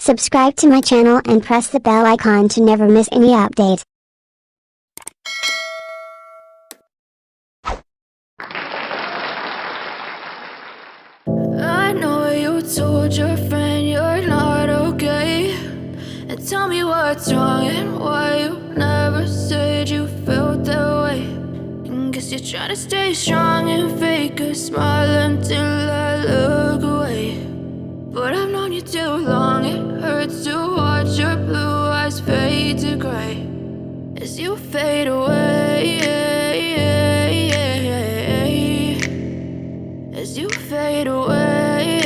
Subscribe to my channel and press the bell icon to never miss any update. I know you told your friend you're not okay, and tell me what's wrong and why you never said you felt that way. And guess you're trying to stay strong and fake a smile until I look away. But I've known you too long, it hurts to watch your blue eyes fade to gray as you fade away, as you fade away.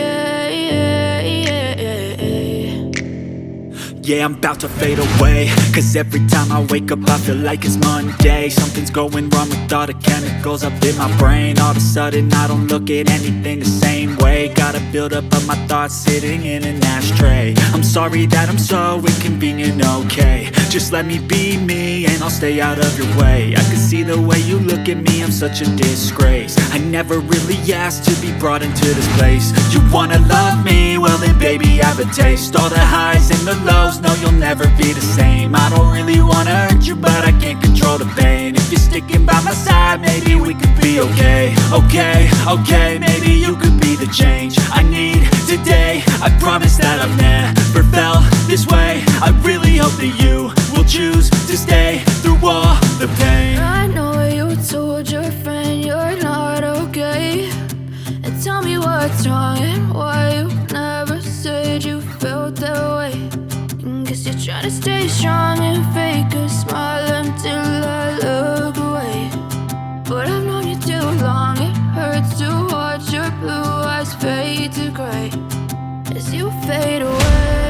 Yeah, I'm about to fade away, cause every time I wake up I feel like it's Monday. Something's going wrong with all the chemicals up in my brain. All of a sudden I don't look at anything the same way. Gotta build up of my thoughts sitting in an ashtray. I'm sorry that I'm so inconvenient, okay. Just let me be me and I'll stay out of your way. I can see the way you look at me, I'm such a disgrace. I never really asked to be brought into this place. You wanna love me? Well then baby I have a taste. All the highs and the lows, no you'll never be the same. I don't really wanna hurt you but I can't control the pain. If you're sticking by my side maybe we could be okay. Okay, maybe you could be the change I need today. I promise that I've never felt this way. I really hope that you will choose to stay through all the pain. I know you told your friend you're not okay, and tell me what's wrong and why you never said you felt that way. And guess you're trying to stay strong and fake a smile until I look away. But I've known you too long, it hurts to watch your blue eyes fade to gray as you fade away.